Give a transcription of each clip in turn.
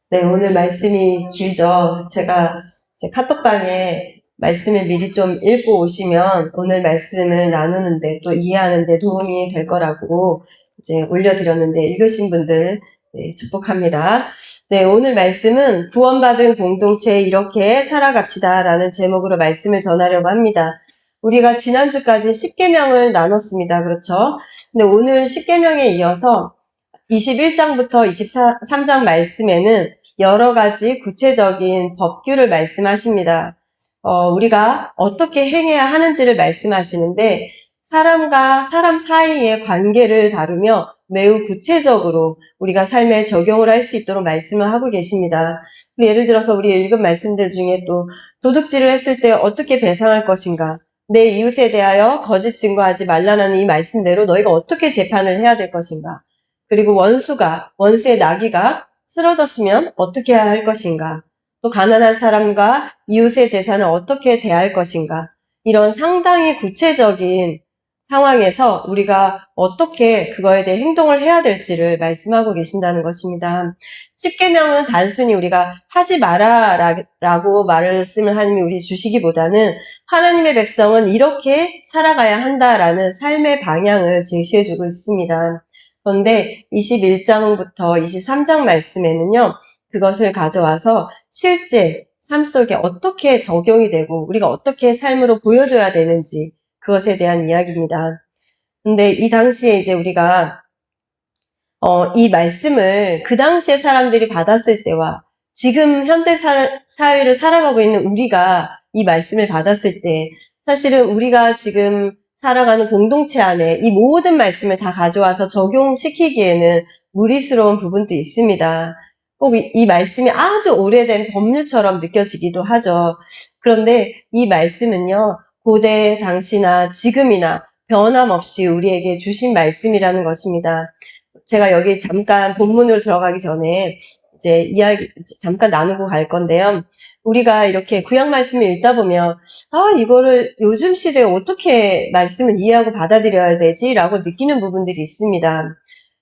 네, 오늘 말씀이 길죠. 제가 제 카톡방에 말씀을 미리 좀 읽고 오시면 오늘 말씀을 나누는데 또 이해하는데 도움이 될 거라고 이제 올려드렸는데 읽으신 분들 네, 축복합니다. 네, 오늘 말씀은 구원받은 공동체 이렇게 살아갑시다 라는 제목으로 말씀을 전하려고 합니다. 우리가 지난주까지 10계명을 나눴습니다. 그렇죠? 근데 오늘 10계명에 이어서 21장부터 23장 말씀에는 여러 가지 구체적인 법규를 말씀하십니다. 우리가 어떻게 행해야 하는지를 말씀하시는데 사람과 사람 사이의 관계를 다루며 매우 구체적으로 우리가 삶에 적용을 할 수 있도록 말씀을 하고 계십니다. 예를 들어서 우리 읽은 말씀들 중에 또 도둑질을 했을 때 어떻게 배상할 것인가, 내 이웃에 대하여 거짓 증거하지 말라는 이 말씀대로 너희가 어떻게 재판을 해야 될 것인가, 그리고 원수의 나귀가 쓰러졌으면 어떻게 해야 할 것인가, 또 가난한 사람과 이웃의 재산을 어떻게 대할 것인가, 이런 상당히 구체적인 상황에서 우리가 어떻게 그거에 대해 행동을 해야 될지를 말씀하고 계신다는 것입니다. 10계명은 단순히 우리가 하지 마라라고 말씀을 하나님이 우리 주시기보다는 하나님의 백성은 이렇게 살아가야 한다라는 삶의 방향을 제시해주고 있습니다. 그런데 21장부터 23장 말씀에는요, 그것을 가져와서 실제 삶 속에 어떻게 적용이 되고 우리가 어떻게 삶으로 보여줘야 되는지 그것에 대한 이야기입니다. 근데 이 당시에 이제 우리가 이 말씀을 그 당시에 사람들이 받았을 때와 지금 현대 사회를 살아가고 있는 우리가 이 말씀을 받았을 때 사실은 우리가 지금 살아가는 공동체 안에 이 모든 말씀을 다 가져와서 적용시키기에는 무리스러운 부분도 있습니다. 꼭 이 말씀이 아주 오래된 법률처럼 느껴지기도 하죠. 그런데 이 말씀은요, 고대 당시나 지금이나 변함없이 우리에게 주신 말씀이라는 것입니다. 제가 여기 잠깐 본문으로 들어가기 전에 이제 이야기 잠깐 나누고 갈 건데요. 우리가 이렇게 구약 말씀을 읽다 보면 이거를 요즘 시대에 어떻게 말씀을 이해하고 받아들여야 되지라고 느끼는 부분들이 있습니다.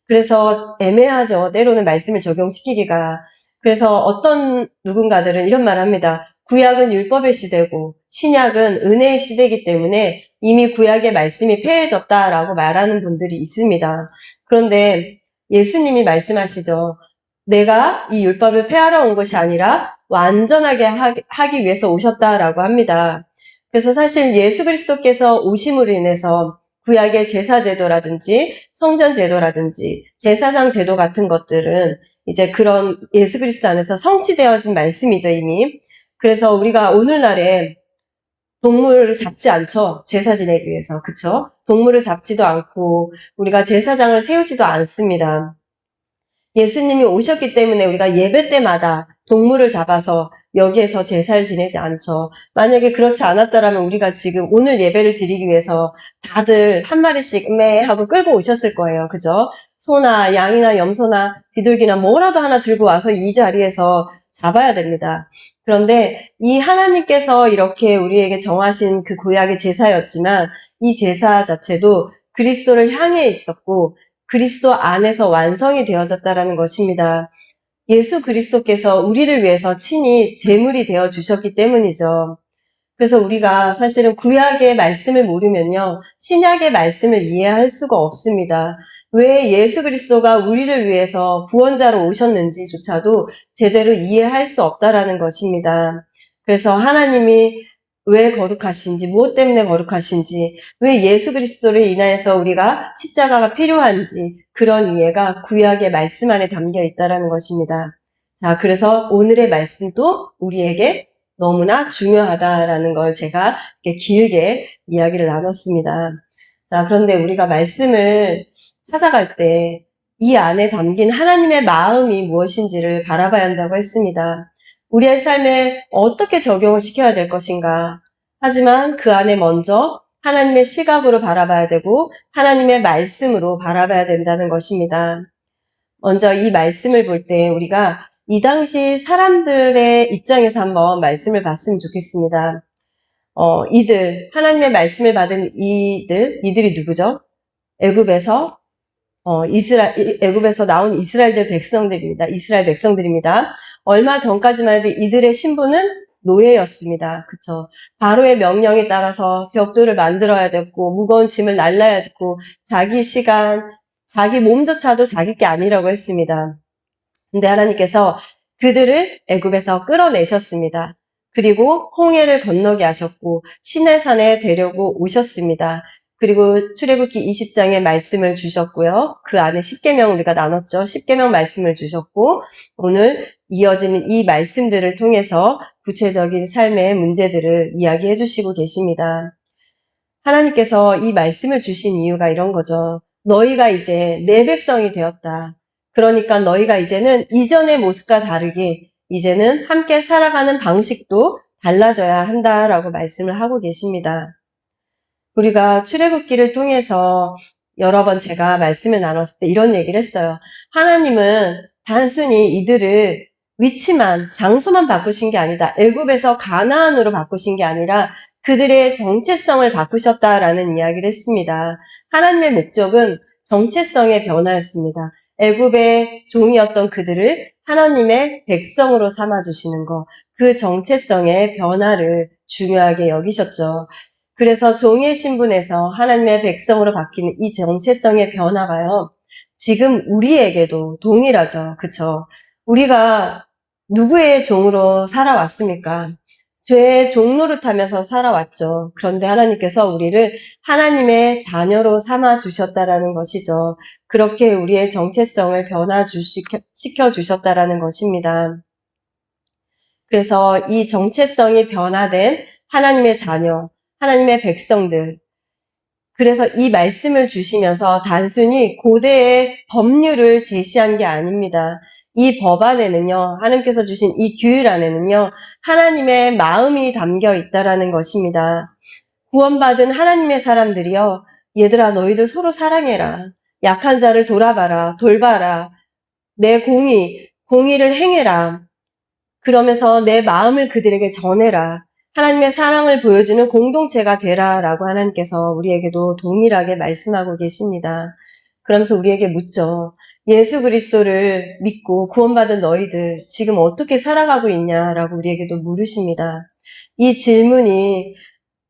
그래서 애매하죠. 때로는 말씀을 적용시키기가. 그래서 어떤 누군가들은 이런 말을 합니다. 구약은 율법의 시대고 신약은 은혜의 시대이기 때문에 이미 구약의 말씀이 폐해졌다라고 말하는 분들이 있습니다. 그런데 예수님이 말씀하시죠. 내가 이 율법을 폐하러 온 것이 아니라 완전하게 하기 위해서 오셨다라고 합니다. 그래서 사실 예수 그리스도께서 오심으로 인해서 구약의 제사제도라든지 성전제도라든지 제사장 제도 같은 것들은 이제 그런 예수 그리스도 안에서 성취되어진 말씀이죠, 이미. 그래서 우리가 오늘날에 동물을 잡지 않죠. 제사 지내기 위해서. 그쵸? 동물을 잡지도 않고 우리가 제사장을 세우지도 않습니다. 예수님이 오셨기 때문에 우리가 예배 때마다 동물을 잡아서 여기에서 제사를 지내지 않죠. 만약에 그렇지 않았다라면 우리가 지금 오늘 예배를 드리기 위해서 다들 한 마리씩 매 하고 끌고 오셨을 거예요. 그죠? 소나 양이나 염소나 비둘기나 뭐라도 하나 들고 와서 이 자리에서 잡아야 됩니다. 그런데 이 하나님께서 이렇게 우리에게 정하신 그 구약의 제사였지만 이 제사 자체도 그리스도를 향해 있었고 그리스도 안에서 완성이 되어졌다라는 것입니다. 예수 그리스도께서 우리를 위해서 친히 제물이 되어 주셨기 때문이죠. 그래서 우리가 사실은 구약의 말씀을 모르면요, 신약의 말씀을 이해할 수가 없습니다. 왜 예수 그리스도가 우리를 위해서 구원자로 오셨는지조차도 제대로 이해할 수 없다라는 것입니다. 그래서 하나님이 왜 거룩하신지, 무엇 때문에 거룩하신지, 왜 예수 그리스도를 인하여서 우리가 십자가가 필요한지 그런 이해가 구약의 말씀 안에 담겨 있다는 것입니다. 자, 그래서 오늘의 말씀도 우리에게 너무나 중요하다라는 걸 제가 이렇게 길게 이야기를 나눴습니다. 자, 그런데 우리가 말씀을 찾아갈 때 이 안에 담긴 하나님의 마음이 무엇인지를 바라봐야 한다고 했습니다. 우리의 삶에 어떻게 적용을 시켜야 될 것인가. 하지만 그 안에 먼저 하나님의 시각으로 바라봐야 되고 하나님의 말씀으로 바라봐야 된다는 것입니다. 먼저 이 말씀을 볼 때 우리가 이 당시 사람들의 입장에서 한번 말씀을 봤으면 좋겠습니다. 하나님의 말씀을 받은 이들이 누구죠? 애굽에서 애굽에서 나온 이스라엘 백성들입니다. 얼마 전까지만 해도 이들의 신분은 노예였습니다. 그쵸? 바로의 명령에 따라서 벽돌을 만들어야 됐고, 무거운 짐을 날라야 됐고, 자기 시간, 자기 몸조차도 자기 게 아니라고 했습니다. 근데 하나님께서 그들을 애굽에서 끌어내셨습니다. 그리고 홍해를 건너게 하셨고, 시내산에 데려고 오셨습니다. 그리고 출애굽기 20장에 말씀을 주셨고요. 그 안에 10계명 우리가 나눴죠. 10계명 말씀을 주셨고, 오늘 이어지는 이 말씀들을 통해서 구체적인 삶의 문제들을 이야기해 주시고 계십니다. 하나님께서 이 말씀을 주신 이유가 이런 거죠. 너희가 이제 내 백성이 되었다. 그러니까 너희가 이제는 이전의 모습과 다르게 이제는 함께 살아가는 방식도 달라져야 한다라고 말씀을 하고 계십니다. 우리가 출애굽기를 통해서 여러 번 제가 말씀을 나눴을 때 이런 얘기를 했어요. 하나님은 단순히 이들을 위치만, 장소만 바꾸신 게 아니다. 애굽에서 가나안으로 바꾸신 게 아니라 그들의 정체성을 바꾸셨다라는 이야기를 했습니다. 하나님의 목적은 정체성의 변화였습니다. 애굽의 종이었던 그들을 하나님의 백성으로 삼아주시는 것, 그 정체성의 변화를 중요하게 여기셨죠. 그래서 종의 신분에서 하나님의 백성으로 바뀌는 이 정체성의 변화가요, 지금 우리에게도 동일하죠. 그쵸? 우리가 누구의 종으로 살아왔습니까? 죄의 종 노릇하면서 살아왔죠. 그런데 하나님께서 우리를 하나님의 자녀로 삼아 주셨다라는 것이죠. 그렇게 우리의 정체성을 변화시켜 주셨다라는 것입니다. 그래서 이 정체성이 변화된 하나님의 자녀, 하나님의 백성들, 그래서 이 말씀을 주시면서 단순히 고대의 법률을 제시한 게 아닙니다. 이 법 안에는요, 하나님께서 주신 이 규율 안에는요, 하나님의 마음이 담겨 있다라는 것입니다. 구원받은 하나님의 사람들이요, 얘들아 너희들 서로 사랑해라. 약한 자를 돌봐라. 내 공의를 행해라. 그러면서 내 마음을 그들에게 전해라. 하나님의 사랑을 보여주는 공동체가 되라라고 하나님께서 우리에게도 동일하게 말씀하고 계십니다. 그러면서 우리에게 묻죠. 예수 그리스도를 믿고 구원받은 너희들 지금 어떻게 살아가고 있냐라고 우리에게도 물으십니다. 이 질문이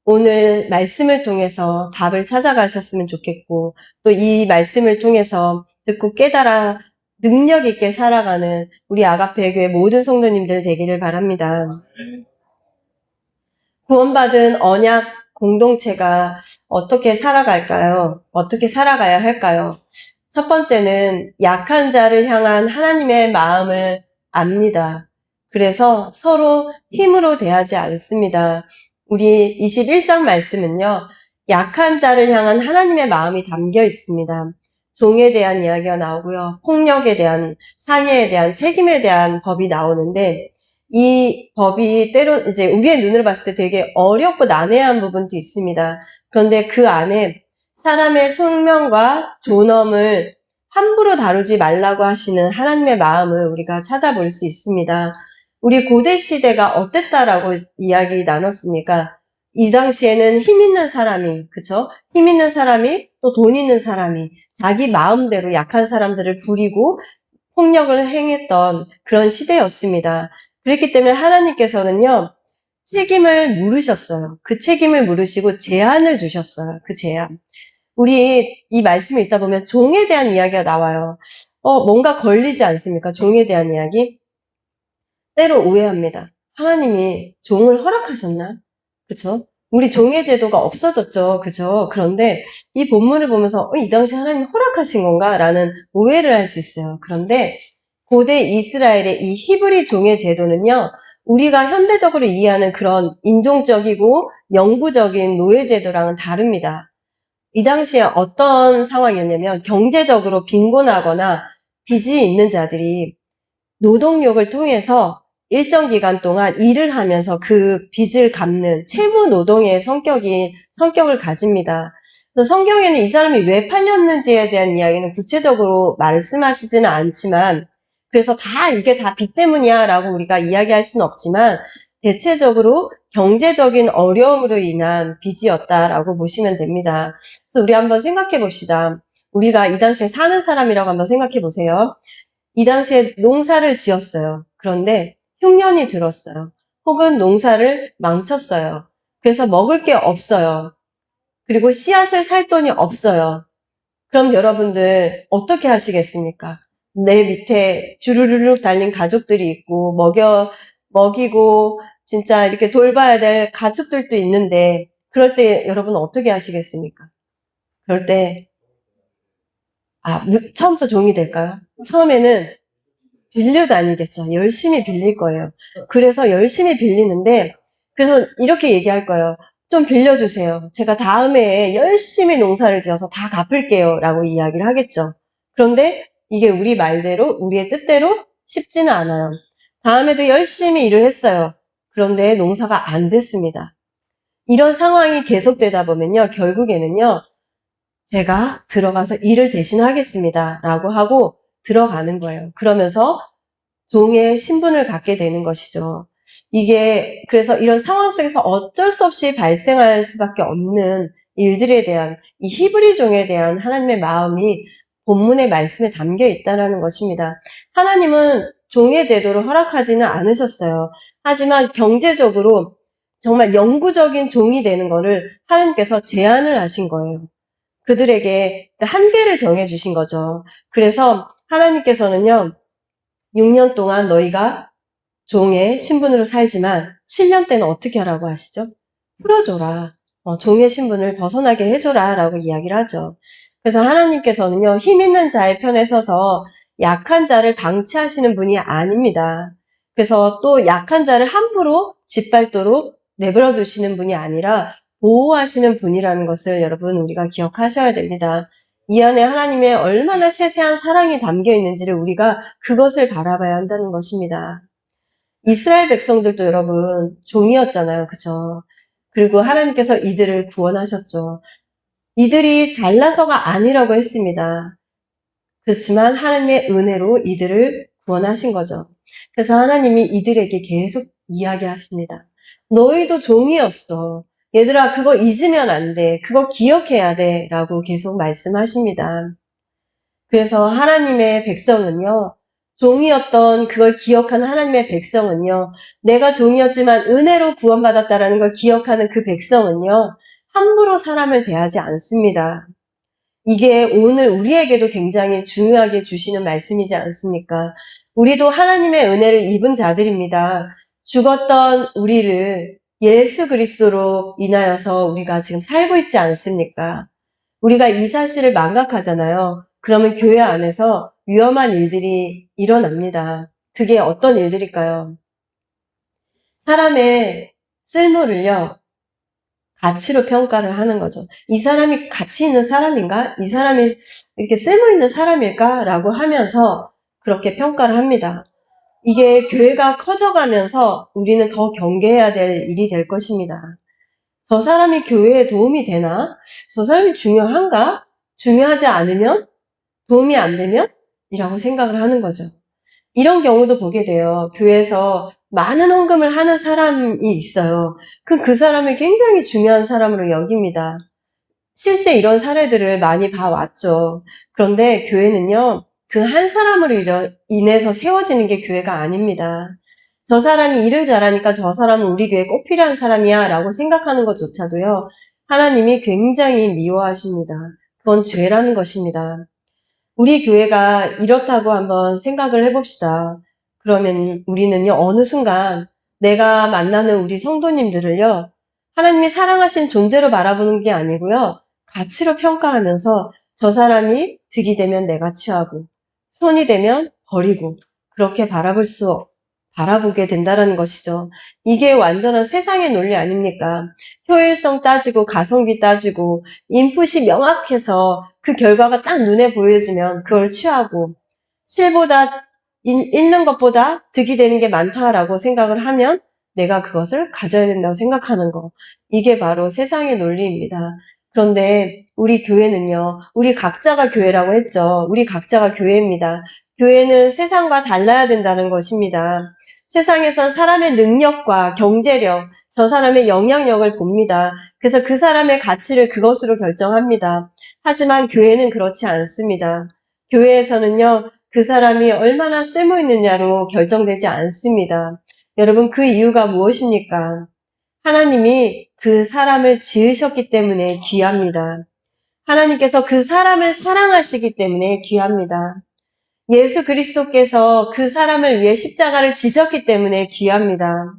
오늘 말씀을 통해서 답을 찾아가셨으면 좋겠고, 또 이 말씀을 통해서 듣고 깨달아 능력 있게 살아가는 우리 아가페 교회 모든 성도님들 되기를 바랍니다. 구원받은 언약 공동체가 어떻게 살아갈까요? 어떻게 살아가야 할까요? 첫 번째는 약한 자를 향한 하나님의 마음을 압니다. 그래서 서로 힘으로 대하지 않습니다. 우리 21장 말씀은요, 약한 자를 향한 하나님의 마음이 담겨 있습니다. 종에 대한 이야기가 나오고요, 폭력에 대한, 상해에 대한, 책임에 대한 법이 나오는데, 이 법이 때로 이제 우리의 눈으로 봤을 때 되게 어렵고 난해한 부분도 있습니다. 그런데 그 안에 사람의 생명과 존엄을 함부로 다루지 말라고 하시는 하나님의 마음을 우리가 찾아볼 수 있습니다. 우리 고대 시대가 어땠다라고 이야기 나눴습니까? 이 당시에는 힘 있는 사람이, 그쵸? 힘 있는 사람이 또 돈 있는 사람이 자기 마음대로 약한 사람들을 부리고 폭력을 행했던 그런 시대였습니다. 그렇기 때문에 하나님께서는요, 책임을 물으셨어요. 그 책임을 물으시고 제한을 주셨어요. 그 제한. 우리 이 말씀을 읽다 보면 종에 대한 이야기가 나와요. 뭔가 걸리지 않습니까? 종에 대한 이야기? 때로 오해합니다. 하나님이 종을 허락하셨나? 그쵸? 우리 종의 제도가 없어졌죠. 그죠? 그런데 이 본문을 보면서 이 당시 하나님 허락하신 건가? 라는 오해를 할 수 있어요. 그런데 고대 이스라엘의 이 히브리 종의 제도는요, 우리가 현대적으로 이해하는 그런 인종적이고 영구적인 노예 제도랑은 다릅니다. 이 당시에 어떤 상황이었냐면 경제적으로 빈곤하거나 빚이 있는 자들이 노동력을 통해서 일정 기간 동안 일을 하면서 그 빚을 갚는 채무 노동의 성격을 가집니다. 그래서 성경에는 이 사람이 왜 팔렸는지에 대한 이야기는 구체적으로 말씀하시지는 않지만, 그래서 이게 다 빚 때문이야 라고 우리가 이야기할 수는 없지만, 대체적으로 경제적인 어려움으로 인한 빚이었다라고 보시면 됩니다. 그래서 우리 한번 생각해 봅시다. 우리가 이 당시에 사는 사람이라고 한번 생각해 보세요. 이 당시에 농사를 지었어요. 그런데 흉년이 들었어요. 혹은 농사를 망쳤어요. 그래서 먹을 게 없어요. 그리고 씨앗을 살 돈이 없어요. 그럼 여러분들 어떻게 하시겠습니까? 내 밑에 주르르륵 달린 가족들이 있고 먹이고 진짜 이렇게 돌봐야 될 가축들도 있는데 그럴 때 여러분 어떻게 하시겠습니까? 그럴 때 처음부터 종이 될까요? 처음에는 빌려 다니겠죠. 열심히 빌릴 거예요. 그래서 열심히 빌리는데 그래서 이렇게 얘기할 거예요. 좀 빌려주세요. 제가 다음에 열심히 농사를 지어서 다 갚을게요. 라고 이야기를 하겠죠. 그런데 이게 우리 말대로, 우리의 뜻대로 쉽지는 않아요. 다음에도 열심히 일을 했어요. 그런데 농사가 안 됐습니다. 이런 상황이 계속되다 보면요. 결국에는요. 제가 들어가서 일을 대신하겠습니다. 라고 하고 들어가는 거예요. 그러면서 종의 신분을 갖게 되는 것이죠. 그래서 이런 상황 속에서 어쩔 수 없이 발생할 수밖에 없는 일들에 대한 이 히브리 종에 대한 하나님의 마음이 본문의 말씀에 담겨 있다는 것입니다. 하나님은 종의 제도를 허락하지는 않으셨어요. 하지만 경제적으로 정말 영구적인 종이 되는 것을 하나님께서 제안을 하신 거예요. 그들에게 한계를 정해주신 거죠. 그래서 하나님께서는요, 6년 동안 너희가 종의 신분으로 살지만 7년 때는 어떻게 하라고 하시죠? 풀어줘라. 종의 신분을 벗어나게 해줘라 라고 이야기를 하죠. 그래서 하나님께서는요, 힘 있는 자의 편에 서서 약한 자를 방치하시는 분이 아닙니다. 그래서 또 약한 자를 함부로 짓밟도록 내버려 두시는 분이 아니라 보호하시는 분이라는 것을 여러분 우리가 기억하셔야 됩니다. 이 안에 하나님의 얼마나 세세한 사랑이 담겨 있는지를 우리가 그것을 바라봐야 한다는 것입니다. 이스라엘 백성들도 여러분 종이었잖아요. 그죠? 그리고 하나님께서 이들을 구원하셨죠. 이들이 잘나서가 아니라고 했습니다. 그렇지만 하나님의 은혜로 이들을 구원하신 거죠. 그래서 하나님이 이들에게 계속 이야기하십니다. 너희도 종이었어. 얘들아, 그거 잊으면 안 돼. 그거 기억해야 돼. 라고 계속 말씀하십니다. 그래서 하나님의 백성은요, 종이었던 그걸 기억하는 하나님의 백성은요, 내가 종이었지만 은혜로 구원받았다라는 걸 기억하는 그 백성은요, 함부로 사람을 대하지 않습니다. 이게 오늘 우리에게도 굉장히 중요하게 주시는 말씀이지 않습니까? 우리도 하나님의 은혜를 입은 자들입니다. 죽었던 우리를 예수 그리스도로 인하여서 우리가 지금 살고 있지 않습니까? 우리가 이 사실을 망각하잖아요. 그러면 교회 안에서 위험한 일들이 일어납니다. 그게 어떤 일들일까요? 사람의 쓸모를요, 가치로 평가를 하는 거죠. 이 사람이 가치 있는 사람인가? 이 사람이 이렇게 쓸모 있는 사람일까? 라고 하면서 그렇게 평가를 합니다. 이게 교회가 커져가면서 우리는 더 경계해야 될 일이 될 것입니다. 저 사람이 교회에 도움이 되나? 저 사람이 중요한가? 중요하지 않으면? 도움이 안 되면? 이라고 생각을 하는 거죠. 이런 경우도 보게 돼요. 교회에서 많은 헌금을 하는 사람이 있어요. 그 사람을 굉장히 중요한 사람으로 여깁니다. 실제 이런 사례들을 많이 봐왔죠. 그런데 교회는요, 그 한 사람으로 인해서 세워지는 게 교회가 아닙니다. 저 사람이 일을 잘하니까 저 사람은 우리 교회에 꼭 필요한 사람이야 라고 생각하는 것조차도요, 하나님이 굉장히 미워하십니다. 그건 죄라는 것입니다. 우리 교회가 이렇다고 한번 생각을 해봅시다. 그러면 우리는요, 어느 순간 내가 만나는 우리 성도님들을요, 하나님이 사랑하신 존재로 바라보는 게 아니고요, 가치로 평가하면서 저 사람이 득이 되면 내가 취하고, 손이 되면 버리고, 그렇게 바라보게 된다는 것이죠. 이게 완전한 세상의 논리 아닙니까? 효율성 따지고, 가성비 따지고, 인풋이 명확해서 그 결과가 딱 눈에 보여지면 그걸 취하고, 실보다, 잃는 것보다 득이 되는 게 많다라고 생각을 하면 내가 그것을 가져야 된다고 생각하는 거. 이게 바로 세상의 논리입니다. 그런데 우리 교회는요, 우리 각자가 교회라고 했죠. 우리 각자가 교회입니다. 교회는 세상과 달라야 된다는 것입니다. 세상에선 사람의 능력과 경제력, 저 사람의 영향력을 봅니다. 그래서 그 사람의 가치를 그것으로 결정합니다. 하지만 교회는 그렇지 않습니다. 교회에서는요, 그 사람이 얼마나 쓸모 있느냐로 결정되지 않습니다. 여러분, 그 이유가 무엇입니까? 하나님이 그 사람을 지으셨기 때문에 귀합니다. 하나님께서 그 사람을 사랑하시기 때문에 귀합니다. 예수 그리스도께서 그 사람을 위해 십자가를 지셨기 때문에 귀합니다.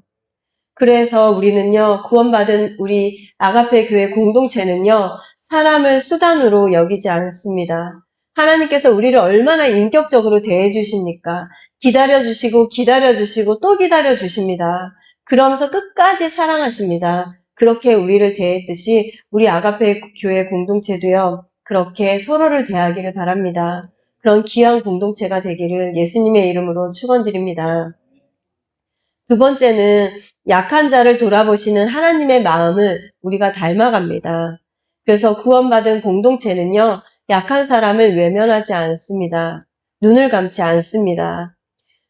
그래서 우리는요, 구원받은 우리 아가페 교회 공동체는요, 사람을 수단으로 여기지 않습니다. 하나님께서 우리를 얼마나 인격적으로 대해주십니까? 기다려주시고 또 기다려주십니다. 그러면서 끝까지 사랑하십니다. 그렇게 우리를 대했듯이 우리 아가페 교회 공동체도요, 그렇게 서로를 대하기를 바랍니다. 그런 귀한 공동체가 되기를 예수님의 이름으로 축원드립니다. 두 번째는 약한 자를 돌아보시는 하나님의 마음을 우리가 닮아갑니다. 그래서 구원받은 공동체는요, 약한 사람을 외면하지 않습니다. 눈을 감지 않습니다.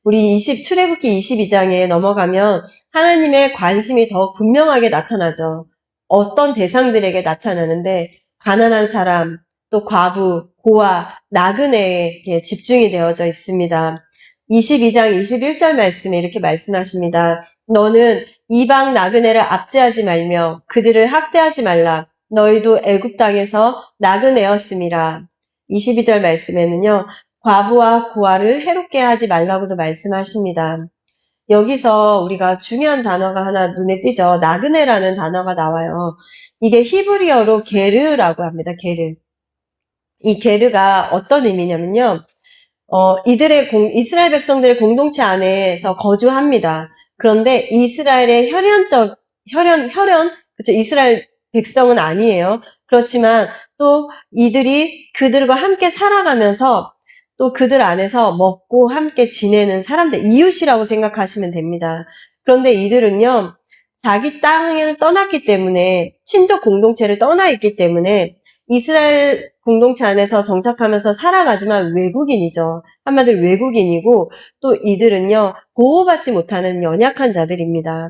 우리 출애굽기 22장에 넘어가면 하나님의 관심이 더 분명하게 나타나죠. 어떤 대상들에게 나타나는데 가난한 사람, 또 과부, 고아, 나그네에게 집중이 되어져 있습니다. 22장 21절 말씀에 이렇게 말씀하십니다. 너는 이방 나그네를 압제하지 말며 그들을 학대하지 말라. 너희도 애굽 땅에서 나그네였음이라. 22절 말씀에는요. 과부와 고아를 해롭게 하지 말라고도 말씀하십니다. 여기서 우리가 중요한 단어가 하나 눈에 띄죠. 나그네라는 단어가 나와요. 이게 히브리어로 게르라고 합니다. 게르. 이 게르가 어떤 의미냐면요. 이스라엘 백성들의 공동체 안에서 거주합니다. 그런데 이스라엘의 그렇죠. 이스라엘 백성은 아니에요. 그렇지만 또 이들이 그들과 함께 살아가면서 또 그들 안에서 먹고 함께 지내는 사람들, 이웃이라고 생각하시면 됩니다. 그런데 이들은요, 자기 땅을 떠났기 때문에, 친족 공동체를 떠나 있기 때문에 이스라엘 공동체 안에서 정착하면서 살아가지만 외국인이죠. 한마디로 외국인이고 또 이들은요. 보호받지 못하는 연약한 자들입니다.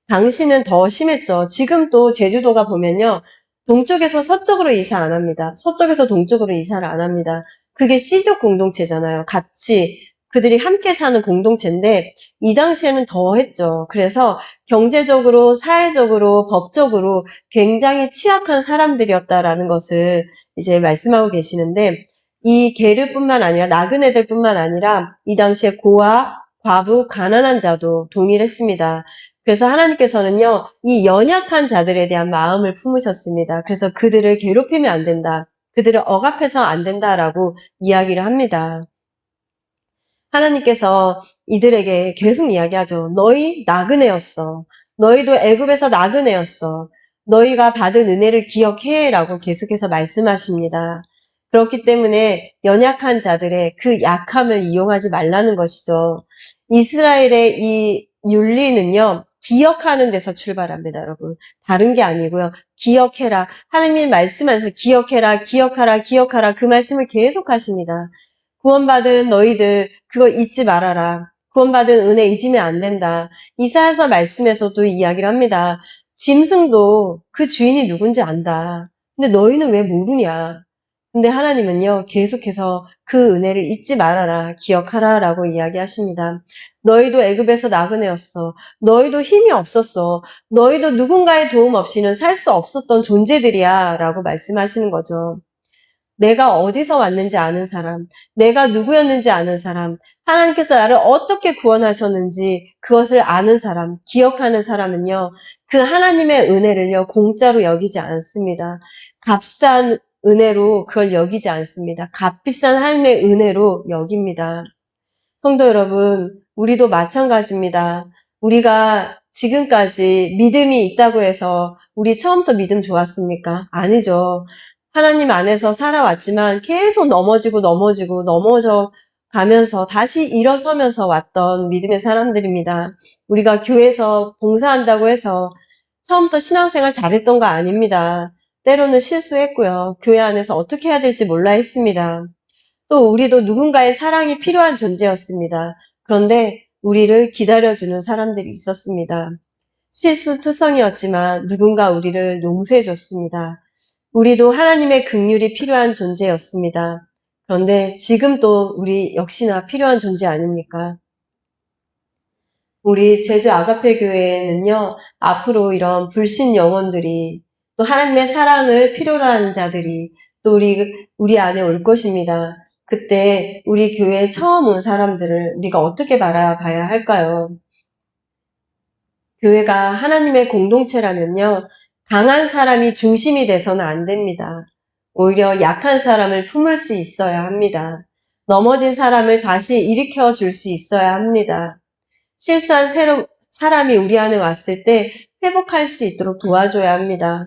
당시는 더 심했죠. 지금 또 제주도가 보면요. 동쪽에서 서쪽으로 이사 안 합니다. 서쪽에서 동쪽으로 이사를 안 합니다. 그게 C족 공동체잖아요. 같이 그들이 함께 사는 공동체인데 이 당시에는 더 했죠. 그래서 경제적으로, 사회적으로, 법적으로 굉장히 취약한 사람들이었다라는 것을 이제 말씀하고 계시는데 이 게르뿐만 아니라 나그네들뿐만 아니라 이 당시에 고아, 과부, 가난한 자도 동일했습니다. 그래서 하나님께서는요, 이 연약한 자들에 대한 마음을 품으셨습니다. 그래서 그들을 괴롭히면 안 된다. 그들을 억압해서 안 된다라고 이야기를 합니다. 하나님께서 이들에게 계속 이야기하죠. 너희 나그네였어. 너희도 애굽에서 나그네였어. 너희가 받은 은혜를 기억해라고 계속해서 말씀하십니다. 그렇기 때문에 연약한 자들의 그 약함을 이용하지 말라는 것이죠. 이스라엘의 이 윤리는요. 기억하는 데서 출발합니다, 여러분. 다른 게 아니고요. 기억해라. 하나님 말씀하면서 기억하라. 그 말씀을 계속 하십니다. 구원받은 너희들 그거 잊지 말아라. 구원받은 은혜 잊으면 안 된다. 이사야서 말씀에서도 이야기를 합니다. 짐승도 그 주인이 누군지 안다. 근데 너희는 왜 모르냐? 근데 하나님은요, 계속해서 그 은혜를 잊지 말아라, 기억하라 라고 이야기하십니다. 너희도 애굽에서 나그네였어. 너희도 힘이 없었어. 너희도 누군가의 도움 없이는 살 수 없었던 존재들이야 라고 말씀하시는 거죠. 내가 어디서 왔는지 아는 사람, 내가 누구였는지 아는 사람, 하나님께서 나를 어떻게 구원하셨는지 그것을 아는 사람, 기억하는 사람은요, 그 하나님의 은혜를요, 공짜로 여기지 않습니다. 값싼 은혜로 그걸 여기지 않습니다. 값비싼 하나님의 은혜로 여깁니다. 성도 여러분, 우리도 마찬가지입니다. 우리가 지금까지 믿음이 있다고 해서 우리 처음부터 믿음 좋았습니까? 아니죠. 하나님 안에서 살아왔지만 계속 넘어져 가면서 다시 일어서면서 왔던 믿음의 사람들입니다. 우리가 교회에서 봉사한다고 해서 처음부터 신앙생활 잘했던 거 아닙니다. 때로는 실수했고요. 교회 안에서 어떻게 해야 될지 몰라 했습니다. 또 우리도 누군가의 사랑이 필요한 존재였습니다. 그런데 우리를 기다려주는 사람들이 있었습니다. 실수투성이었지만 누군가 우리를 용서해줬습니다. 우리도 하나님의 긍휼이 필요한 존재였습니다. 그런데 지금 또 우리 역시나 필요한 존재 아닙니까? 우리 제주 아가페 교회에는요, 앞으로 이런 불신 영혼들이 또 하나님의 사랑을 필요로 하는 자들이 또 우리 안에 올 것입니다. 그때 우리 교회에 처음 온 사람들을 우리가 어떻게 바라봐야 할까요? 교회가 하나님의 공동체라면요, 강한 사람이 중심이 돼서는 안 됩니다. 오히려 약한 사람을 품을 수 있어야 합니다. 넘어진 사람을 다시 일으켜 줄 수 있어야 합니다. 실수한 사람이 우리 안에 왔을 때 회복할 수 있도록 도와줘야 합니다.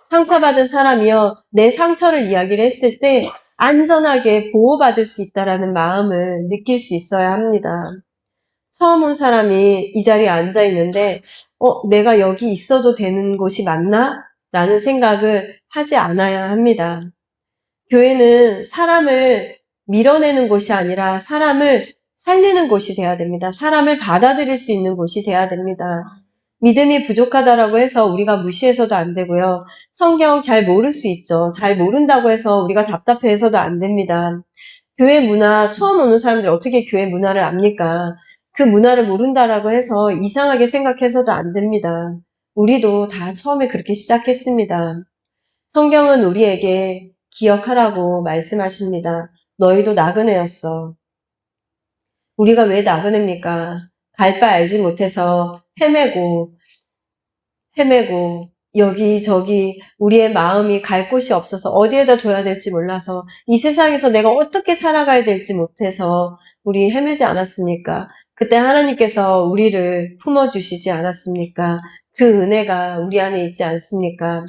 상처받은 사람이요, 내 상처를 이야기를 했을 때 안전하게 보호받을 수 있다라는 마음을 느낄 수 있어야 합니다. 처음 온 사람이 이 자리에 앉아 있는데, 내가 여기 있어도 되는 곳이 맞나? 라는 생각을 하지 않아야 합니다. 교회는 사람을 밀어내는 곳이 아니라 사람을 살리는 곳이 돼야 됩니다. 사람을 받아들일 수 있는 곳이 돼야 됩니다. 믿음이 부족하다라고 해서 우리가 무시해서도 안 되고요. 성경 잘 모를 수 있죠. 잘 모른다고 해서 우리가 답답해서도 안 됩니다. 교회 문화 처음 오는 사람들이 어떻게 교회 문화를 압니까? 그 문화를 모른다라고 해서 이상하게 생각해서도 안 됩니다. 우리도 다 처음에 그렇게 시작했습니다. 성경은 우리에게 기억하라고 말씀하십니다. 너희도 나그네였어. 우리가 왜 나그네입니까? 갈 바 알지 못해서 헤매고 여기저기 우리의 마음이 갈 곳이 없어서 어디에다 둬야 될지 몰라서 이 세상에서 내가 어떻게 살아가야 될지 못해서 우리 헤매지 않았습니까? 그때 하나님께서 우리를 품어주시지 않았습니까? 그 은혜가 우리 안에 있지 않습니까?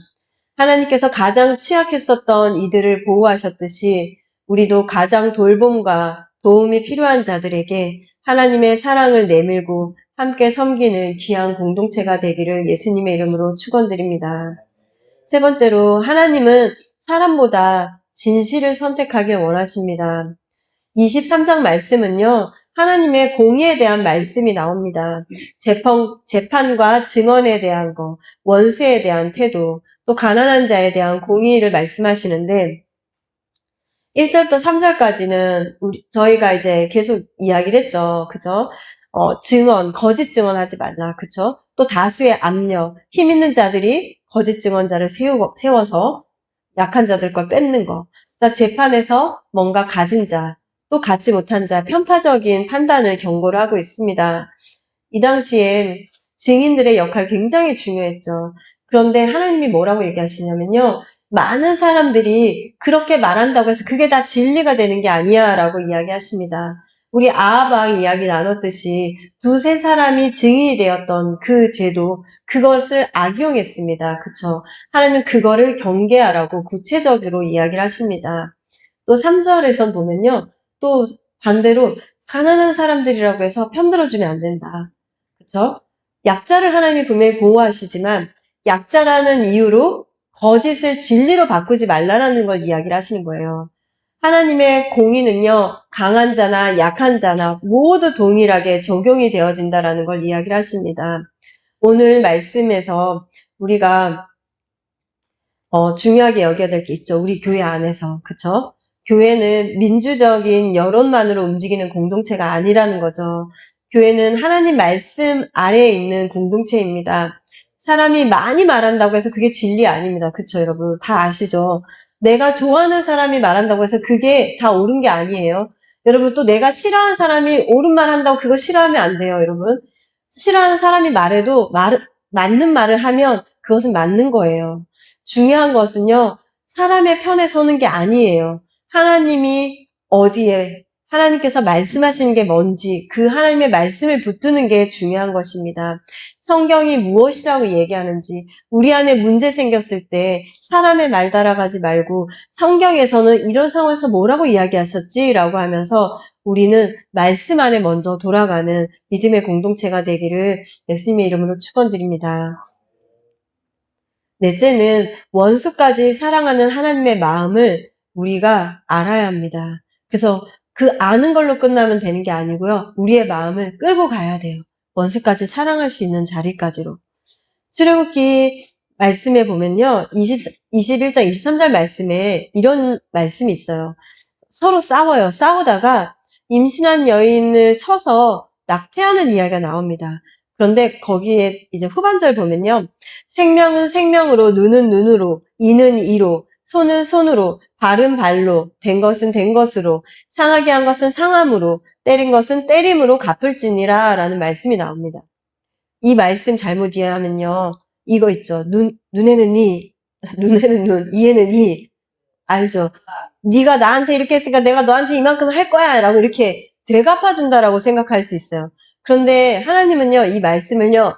하나님께서 가장 취약했었던 이들을 보호하셨듯이 우리도 가장 돌봄과 도움이 필요한 자들에게 하나님의 사랑을 내밀고 함께 섬기는 귀한 공동체가 되기를 예수님의 이름으로 축원드립니다. 세 번째로 하나님은 사람보다 진실을 선택하길 원하십니다. 23장 말씀은요, 하나님의 공의에 대한 말씀이 나옵니다. 재판과 증언에 대한 거, 원수에 대한 태도, 또 가난한 자에 대한 공의를 말씀하시는데, 1절부터 3절까지는 저희가 이제 계속 이야기를 했죠. 그죠? 거짓 증언하지 말라. 그죠? 또 다수의 압력, 힘 있는 자들이 거짓 증언자를 세워서 약한 자들 걸 뺏는 거. 그러니까 재판에서 뭔가 가진 자, 또 갖지 못한 자, 편파적인 판단을 경고를 하고 있습니다. 이 당시에 증인들의 역할 굉장히 중요했죠. 그런데 하나님이 뭐라고 얘기하시냐면요. 많은 사람들이 그렇게 말한다고 해서 그게 다 진리가 되는 게 아니야 라고 이야기하십니다. 우리 아하방 이야기 나눴듯이 두세 사람이 증인이 되었던 그 제도, 그것을 악용했습니다. 그쵸? 하나님은 그거를 경계하라고 구체적으로 이야기를 하십니다. 또 3절에선 보면요. 또 반대로 가난한 사람들이라고 해서 편들어주면 안 된다. 그쵸? 약자를 하나님이 분명히 보호하시지만 약자라는 이유로 거짓을 진리로 바꾸지 말라라는 걸 이야기를 하시는 거예요. 하나님의 공의는요, 강한 자나 약한 자나 모두 동일하게 적용이 되어진다라는 걸 이야기를 하십니다. 오늘 말씀에서 우리가 중요하게 여겨야 될 게 있죠. 우리 교회 안에서. 그쵸? 교회는 민주적인 여론만으로 움직이는 공동체가 아니라는 거죠. 교회는 하나님 말씀 아래에 있는 공동체입니다. 사람이 많이 말한다고 해서 그게 진리 아닙니다. 그쵸, 여러분? 다 아시죠? 내가 좋아하는 사람이 말한다고 해서 그게 다 옳은 게 아니에요. 여러분, 또 내가 싫어하는 사람이 옳은 말 한다고 그거 싫어하면 안 돼요, 여러분. 싫어하는 사람이 말해도 맞는 말을 하면 그것은 맞는 거예요. 중요한 것은요, 사람의 편에 서는 게 아니에요. 하나님이 어디에, 하나님께서 말씀하시는 게 뭔지, 그 하나님의 말씀을 붙드는 게 중요한 것입니다. 성경이 무엇이라고 얘기하는지, 우리 안에 문제 생겼을 때 사람의 말 따라가지 말고, 성경에서는 이런 상황에서 뭐라고 이야기하셨지? 라고 하면서 우리는 말씀 안에 먼저 돌아가는 믿음의 공동체가 되기를 예수님의 이름으로 축원드립니다. 넷째는 원수까지 사랑하는 하나님의 마음을 우리가 알아야 합니다. 그래서 그 아는 걸로 끝나면 되는 게 아니고요. 우리의 마음을 끌고 가야 돼요. 원수까지 사랑할 수 있는 자리까지로. 출애굽기 말씀에 보면요. 21장 23절 말씀에 이런 말씀이 있어요. 서로 싸워요. 싸우다가 임신한 여인을 쳐서 낙태하는 이야기가 나옵니다. 그런데 거기에 이제 후반절 보면요. 생명은 생명으로, 눈은 눈으로, 이는 이로, 손은 손으로, 발은 발로, 된 것은 된 것으로, 상하게 한 것은 상함으로, 때린 것은 때림으로 갚을지니라 라는 말씀이 나옵니다. 이 말씀 잘못 이해하면요. 이거 있죠. 눈에는 이, 눈에는 눈, 이에는 이. 알죠? 네가 나한테 이렇게 했으니까 내가 너한테 이만큼 할 거야 라고 이렇게 되갚아준다라고 생각할 수 있어요. 그런데 하나님은요, 이 말씀을요,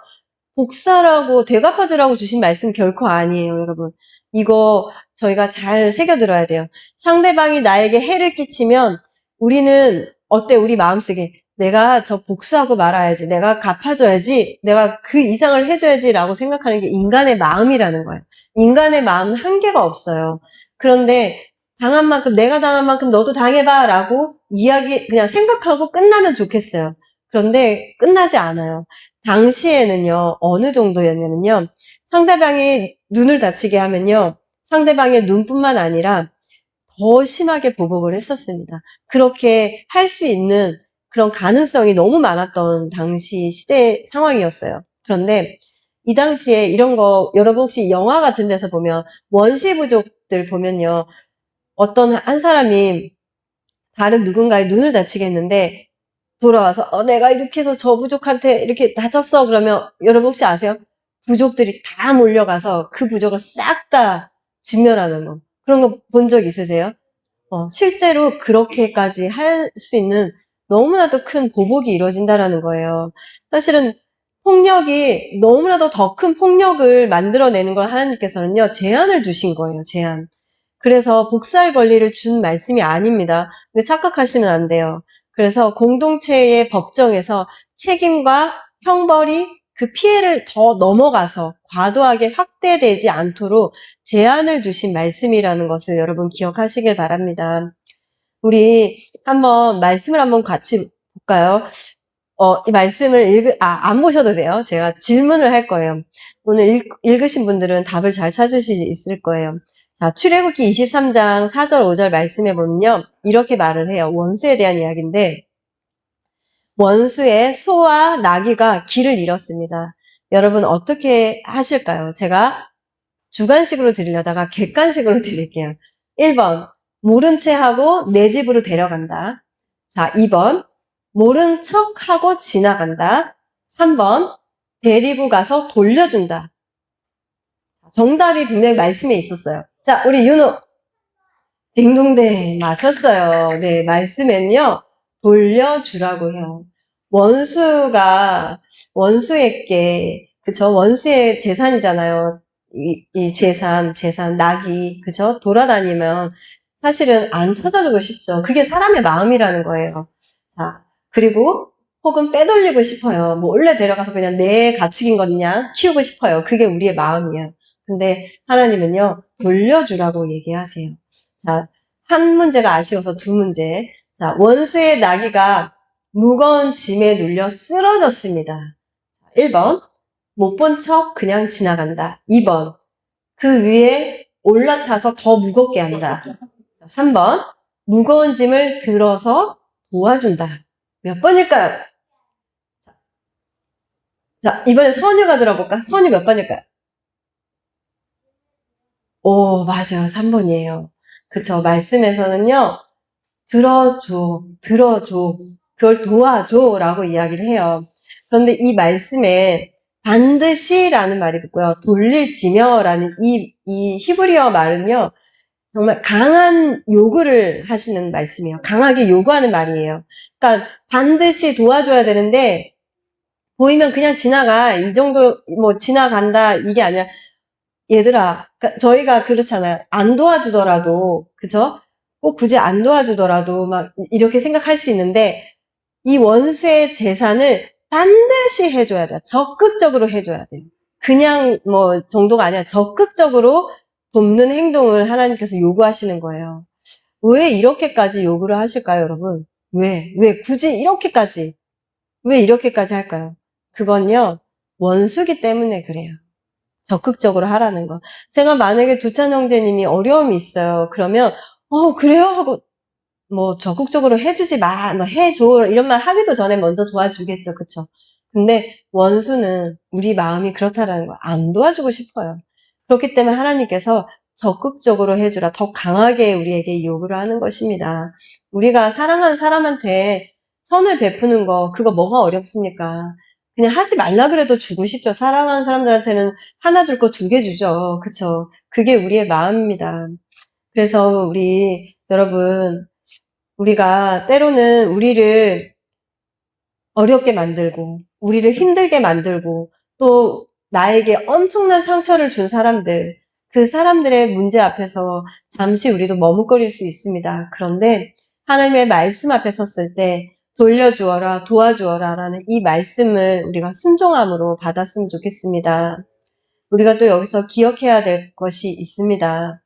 복사라고 되갚아주라고 주신 말씀 결코 아니에요, 여러분. 이거 저희가 잘 새겨들어야 돼요. 상대방이 나에게 해를 끼치면 우리는 어때? 우리 마음속에 내가 저 복수하고 말아야지, 내가 갚아줘야지, 내가 그 이상을 해줘야지 라고 생각하는 게 인간의 마음이라는 거예요. 인간의 마음은 한계가 없어요. 그런데 당한 만큼, 내가 당한 만큼 너도 당해봐 라고 이야기 그냥 생각하고 끝나면 좋겠어요. 그런데 끝나지 않아요. 당시에는요, 어느 정도였냐면요, 상대방이 눈을 다치게 하면요, 상대방의 눈뿐만 아니라 더 심하게 보복을 했었습니다. 그렇게 할 수 있는 그런 가능성이 너무 많았던 당시 시대 상황이었어요. 그런데 이 당시에 이런 거, 여러분 혹시 영화 같은 데서 보면, 원시부족들 보면요, 어떤 한 사람이 다른 누군가의 눈을 다치게 했는데, 돌아와서 내가 이렇게 해서 저 부족한테 이렇게 다쳤어. 그러면 여러분 혹시 아세요? 부족들이 다 몰려가서 그 부족을 싹 다 진멸하는 거. 그런 거 본 적 있으세요? 실제로 그렇게까지 할 수 있는 너무나도 큰 보복이 이루어진다라는 거예요. 사실은 폭력이 너무나도 더 큰 폭력을 만들어내는 걸 하나님께서는요, 제한을 주신 거예요, 제한. 그래서 복수할 권리를 준 말씀이 아닙니다. 근데 착각하시면 안 돼요. 그래서 공동체의 법정에서 책임과 형벌이 그 피해를 더 넘어가서 과도하게 확대되지 않도록 제한을 두신 말씀이라는 것을 여러분 기억하시길 바랍니다. 우리 말씀을 한번 같이 볼까요? 이 말씀을 안 보셔도 돼요. 제가 질문을 할 거예요. 오늘 읽으신 분들은 답을 잘 찾으실 수 있을 거예요. 자, 출애굽기 23장 4절 5절 말씀해 보면요, 이렇게 말을 해요. 원수에 대한 이야기인데, 원수의 소와 나귀가 길을 잃었습니다. 여러분 어떻게 하실까요? 제가 주관식으로 드리려다가 객관식으로 드릴게요. 1번, 모른 채 하고 내 집으로 데려간다. 자, 2번, 모른 척 하고 지나간다. 3번, 데리고 가서 돌려준다. 정답이 분명히 말씀에 있었어요. 자, 우리 윤호. 딩동댕, 맞췄어요. 네, 말씀엔요, 돌려주라고 해요. 원수에게, 그쵸? 원수의 재산이잖아요. 이 재산, 낙이, 그쵸? 돌아다니면 사실은 안 찾아주고 싶죠. 그게 사람의 마음이라는 거예요. 자, 그리고 혹은 빼돌리고 싶어요. 몰래 데려가서 그냥 내 가축인 거냐 키우고 싶어요. 그게 우리의 마음이에요. 근데 하나님은요, 돌려주라고 얘기하세요. 자, 한 문제가 아쉬워서 두 문제. 자, 원수의 나귀가 무거운 짐에 눌려 쓰러졌습니다. 1번, 못 본 척 그냥 지나간다. 2번, 그 위에 올라타서 더 무겁게 한다. 3번, 무거운 짐을 들어서 도와준다. 몇 번일까요? 자, 이번엔 선유가 들어볼까? 선유 몇 번일까요? 오, 맞아요. 3번이에요. 그쵸. 말씀에서는요, 들어줘, 그걸 도와줘 라고 이야기를 해요. 그런데 이 말씀에 반드시라는 말이 붙고요. 돌릴지며라는 이 히브리어 말은요, 정말 강한 요구를 하시는 말씀이에요. 강하게 요구하는 말이에요. 그러니까 반드시 도와줘야 되는데, 보이면 그냥 지나가. 이 정도, 지나간다. 이게 아니라, 얘들아, 그러니까 저희가 그렇잖아요. 안 도와주더라도, 그죠? 꼭 굳이 안 도와주더라도 막 이렇게 생각할 수 있는데, 이 원수의 재산을 반드시 해줘야 돼요. 적극적으로 해줘야 돼요. 그냥 정도가 아니라 적극적으로 돕는 행동을 하나님께서 요구하시는 거예요. 왜 이렇게까지 요구를 하실까요, 여러분? 왜 굳이 이렇게까지, 왜 이렇게까지 할까요? 그건요, 원수기 때문에 그래요. 적극적으로 하라는 거. 제가 만약에 두찬 형제님이 어려움이 있어요. 그러면, 그래요? 하고, 뭐, 적극적으로 해주지 마, 뭐, 해줘. 이런 말 하기도 전에 먼저 도와주겠죠. 그쵸? 근데 원수는 우리 마음이 그렇다라는 거 안 도와주고 싶어요. 그렇기 때문에 하나님께서 적극적으로 해주라. 더 강하게 우리에게 요구를 하는 것입니다. 우리가 사랑하는 사람한테 선을 베푸는 거, 그거 뭐가 어렵습니까? 그냥 하지 말라 그래도 주고 싶죠. 사랑하는 사람들한테는 하나 줄 거 두 개 주죠. 그쵸? 그게 우리의 마음입니다. 그래서 여러분, 우리가 때로는 우리를 어렵게 만들고, 우리를 힘들게 만들고, 또 나에게 엄청난 상처를 준 사람들, 그 사람들의 문제 앞에서 잠시 우리도 머뭇거릴 수 있습니다. 그런데 하나님의 말씀 앞에 섰을 때 돌려주어라, 도와주어라 라는 이 말씀을 우리가 순종함으로 받았으면 좋겠습니다. 우리가 또 여기서 기억해야 될 것이 있습니다.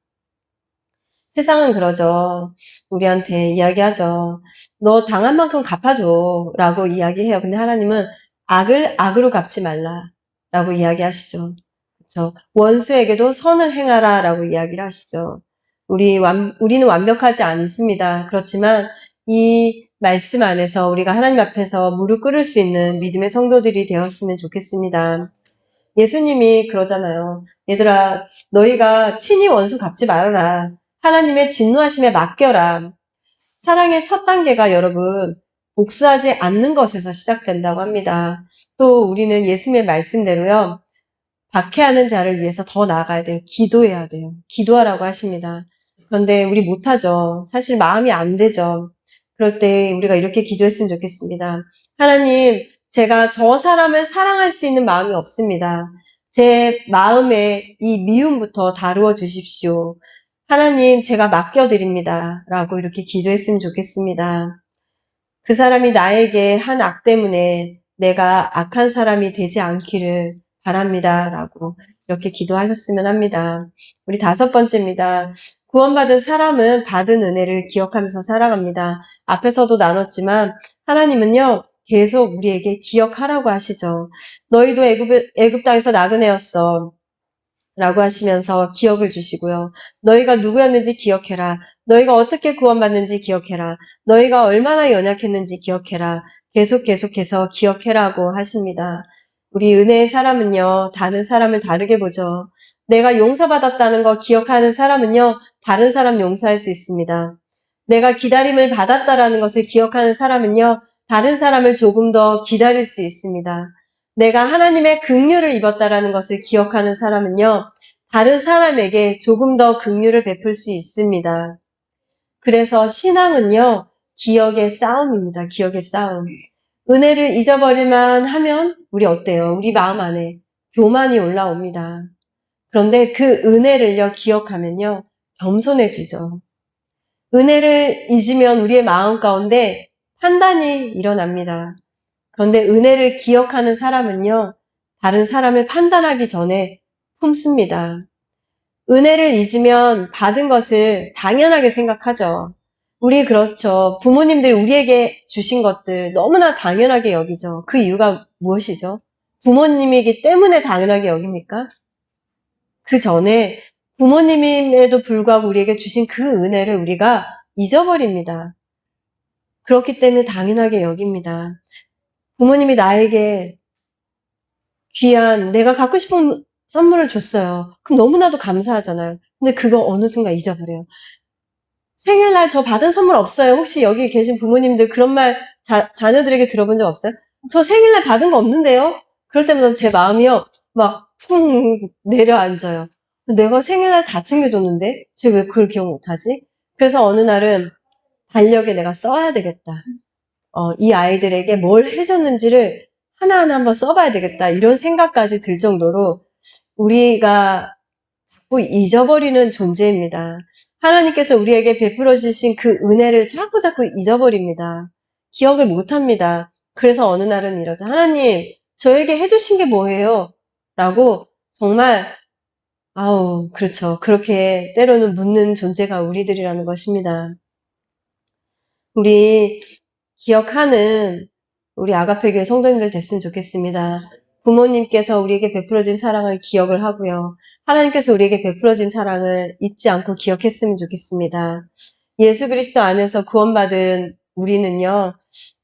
세상은 그러죠. 우리한테 이야기하죠. 너 당한 만큼 갚아줘. 라고 이야기해요. 근데 하나님은 악을 악으로 갚지 말라. 라고 이야기하시죠. 그렇죠. 원수에게도 선을 행하라. 라고 이야기를 하시죠. 우리는 완벽하지 않습니다. 그렇지만 이 말씀 안에서 우리가 하나님 앞에서 무릎 꿇을 수 있는 믿음의 성도들이 되었으면 좋겠습니다. 예수님이 그러잖아요. 얘들아, 너희가 친히 원수 갚지 말아라. 하나님의 진노하심에 맡겨라. 사랑의 첫 단계가 여러분, 복수하지 않는 것에서 시작된다고 합니다. 또 우리는 예수님의 말씀대로요, 박해하는 자를 위해서 더 나아가야 돼요. 기도해야 돼요. 기도하라고 하십니다. 그런데 우리 못하죠. 사실 마음이 안 되죠. 그럴 때 우리가 이렇게 기도했으면 좋겠습니다. 하나님, 제가 저 사람을 사랑할 수 있는 마음이 없습니다. 제 마음의 이 미움부터 다루어 주십시오. 하나님, 제가 맡겨드립니다. 라고 이렇게 기도했으면 좋겠습니다. 그 사람이 나에게 한 악 때문에 내가 악한 사람이 되지 않기를 바랍니다. 라고 이렇게 기도하셨으면 합니다. 우리 5번째입니다. 구원받은 사람은 받은 은혜를 기억하면서 살아갑니다. 앞에서도 나눴지만 하나님은요, 계속 우리에게 기억하라고 하시죠. 너희도 애굽 땅에서 나그네였어. 라고 하시면서 기억을 주시고요. 너희가 누구였는지 기억해라. 너희가 어떻게 구원받는지 기억해라. 너희가 얼마나 연약했는지 기억해라. 계속해서 기억해라고 하십니다. 우리 은혜의 사람은요, 다른 사람을 다르게 보죠. 내가 용서받았다는 거 기억하는 사람은요, 다른 사람 용서할 수 있습니다. 내가 기다림을 받았다라는 것을 기억하는 사람은요, 다른 사람을 조금 더 기다릴 수 있습니다. 내가 하나님의 긍휼을 입었다라는 것을 기억하는 사람은요, 다른 사람에게 조금 더 긍휼을 베풀 수 있습니다. 그래서 신앙은요, 기억의 싸움입니다. 기억의 싸움. 은혜를 잊어버릴만 하면 우리 어때요? 우리 마음 안에 교만이 올라옵니다. 그런데 그 은혜를요, 기억하면요, 겸손해지죠. 은혜를 잊으면 우리의 마음 가운데 판단이 일어납니다. 그런데 은혜를 기억하는 사람은요, 다른 사람을 판단하기 전에 품습니다. 은혜를 잊으면 받은 것을 당연하게 생각하죠. 우리 그렇죠. 부모님들이 우리에게 주신 것들 너무나 당연하게 여기죠. 그 이유가 무엇이죠? 부모님이기 때문에 당연하게 여깁니까? 그 전에 부모님임에도 불구하고 우리에게 주신 그 은혜를 우리가 잊어버립니다. 그렇기 때문에 당연하게 여깁니다. 부모님이 나에게 귀한 내가 갖고 싶은 선물을 줬어요. 그럼 너무나도 감사하잖아요. 근데 그거 어느 순간 잊어버려요. 생일날 저 받은 선물 없어요. 혹시 여기 계신 부모님들 그런 말 자녀들에게 들어본 적 없어요? 저 생일날 받은 거 없는데요? 그럴 때마다 제 마음이요. 막 쿵 내려앉아요. 내가 생일날 다 챙겨줬는데 쟤 왜 그걸 기억 못하지? 그래서 어느 날은 달력에 내가 써야 되겠다. 이 아이들에게 뭘 해줬는지를 하나하나 한번 써봐야 되겠다. 이런 생각까지 들 정도로 우리가 자꾸 잊어버리는 존재입니다. 하나님께서 우리에게 베풀어 주신 그 은혜를 자꾸 잊어버립니다. 기억을 못합니다. 그래서 어느 날은 이러죠. 하나님, 저에게 해주신 게 뭐예요? 라고 정말 그렇죠. 그렇게 때로는 묻는 존재가 우리들이라는 것입니다. 우리 기억하는 우리 아가페교회 성도님들 됐으면 좋겠습니다. 부모님께서 우리에게 베풀어준 사랑을 기억을 하고요. 하나님께서 우리에게 베풀어준 사랑을 잊지 않고 기억했으면 좋겠습니다. 예수 그리스도 안에서 구원받은 우리는요,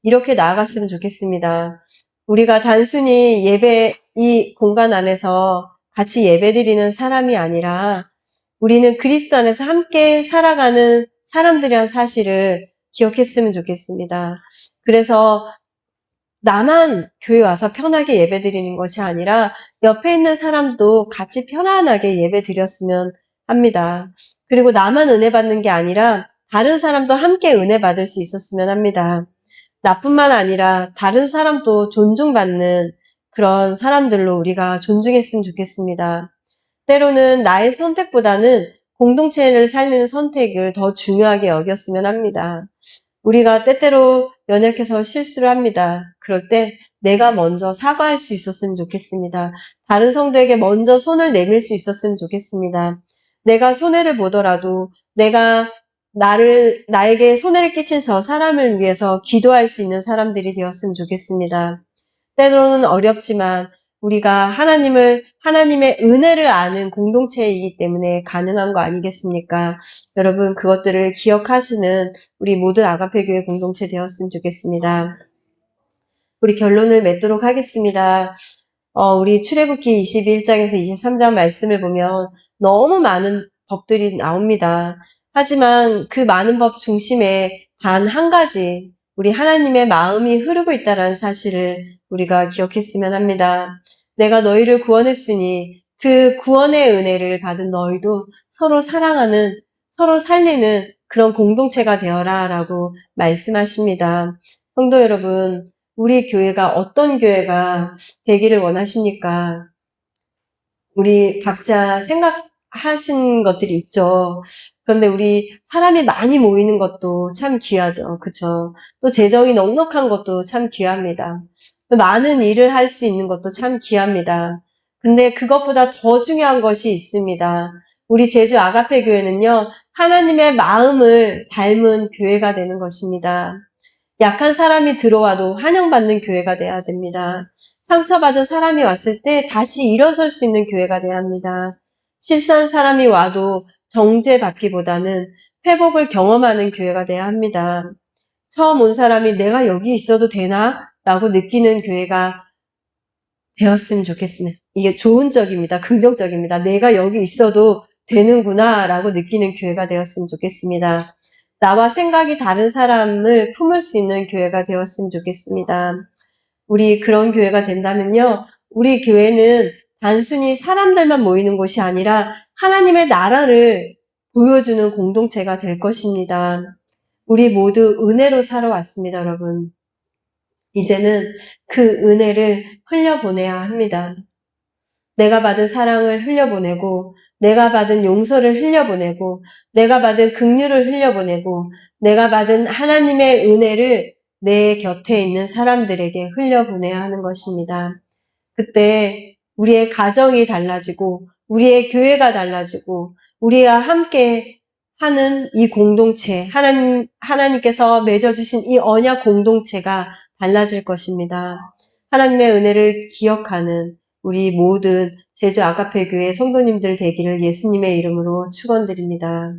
이렇게 나아갔으면 좋겠습니다. 우리가 단순히 이 공간 안에서 같이 예배드리는 사람이 아니라 우리는 그리스도 안에서 함께 살아가는 사람들이란 사실을 기억했으면 좋겠습니다. 그래서 나만 교회 와서 편하게 예배드리는 것이 아니라 옆에 있는 사람도 같이 편안하게 예배드렸으면 합니다. 그리고 나만 은혜 받는 게 아니라 다른 사람도 함께 은혜 받을 수 있었으면 합니다. 나뿐만 아니라 다른 사람도 존중받는 그런 사람들로 우리가 존중했으면 좋겠습니다. 때로는 나의 선택보다는 공동체를 살리는 선택을 더 중요하게 여겼으면 합니다. 우리가 때때로 연약해서 실수를 합니다. 그럴 때 내가 먼저 사과할 수 있었으면 좋겠습니다. 다른 성도에게 먼저 손을 내밀 수 있었으면 좋겠습니다. 내가 손해를 보더라도 내가 나에게 손해를 끼친 저 사람을 위해서 기도할 수 있는 사람들이 되었으면 좋겠습니다. 때로는 어렵지만 우리가 하나님의 은혜를 아는 공동체이기 때문에 가능한 거 아니겠습니까? 여러분, 그것들을 기억하시는 우리 모든 아가페교회 공동체 되었으면 좋겠습니다. 우리 결론을 맺도록 하겠습니다. 우리 출애굽기 21장에서 23장 말씀을 보면 너무 많은 법들이 나옵니다. 하지만 그 많은 법 중심에 단 한 가지, 우리 하나님의 마음이 흐르고 있다는 사실을 우리가 기억했으면 합니다. 내가 너희를 구원했으니 그 구원의 은혜를 받은 너희도 서로 사랑하는, 서로 살리는 그런 공동체가 되어라 라고 말씀하십니다. 성도 여러분, 우리 교회가 어떤 교회가 되기를 원하십니까? 우리 각자 생각하신 것들이 있죠. 그런데 우리 사람이 많이 모이는 것도 참 귀하죠. 그쵸? 또 재정이 넉넉한 것도 참 귀합니다. 많은 일을 할 수 있는 것도 참 귀합니다. 근데 그것보다 더 중요한 것이 있습니다. 우리 제주 아가페 교회는요, 하나님의 마음을 닮은 교회가 되는 것입니다. 약한 사람이 들어와도 환영받는 교회가 돼야 됩니다. 상처받은 사람이 왔을 때 다시 일어설 수 있는 교회가 돼야 합니다. 실수한 사람이 와도 정죄받기보다는 회복을 경험하는 교회가 돼야 합니다. 처음 온 사람이 내가 여기 있어도 되나? 라고 느끼는 교회가 되었으면 좋겠습니다. 이게 좋은 쪽입니다. 긍정적입니다. 내가 여기 있어도 되는구나 라고 느끼는 교회가 되었으면 좋겠습니다. 나와 생각이 다른 사람을 품을 수 있는 교회가 되었으면 좋겠습니다. 우리 그런 교회가 된다면요. 우리 교회는 단순히 사람들만 모이는 곳이 아니라 하나님의 나라를 보여주는 공동체가 될 것입니다. 우리 모두 은혜로 살아왔습니다, 여러분. 이제는 그 은혜를 흘려보내야 합니다. 내가 받은 사랑을 흘려보내고, 내가 받은 용서를 흘려보내고, 내가 받은 긍휼을 흘려보내고, 내가 받은 하나님의 은혜를 내 곁에 있는 사람들에게 흘려보내야 하는 것입니다. 그때 우리의 가정이 달라지고, 우리의 교회가 달라지고, 우리와 함께 하는 이 공동체, 하나님께서 맺어주신 이 언약 공동체가 달라질 것입니다. 하나님의 은혜를 기억하는 우리 모든 제주 아가페 교회 성도님들 되기를 예수님의 이름으로 축원드립니다.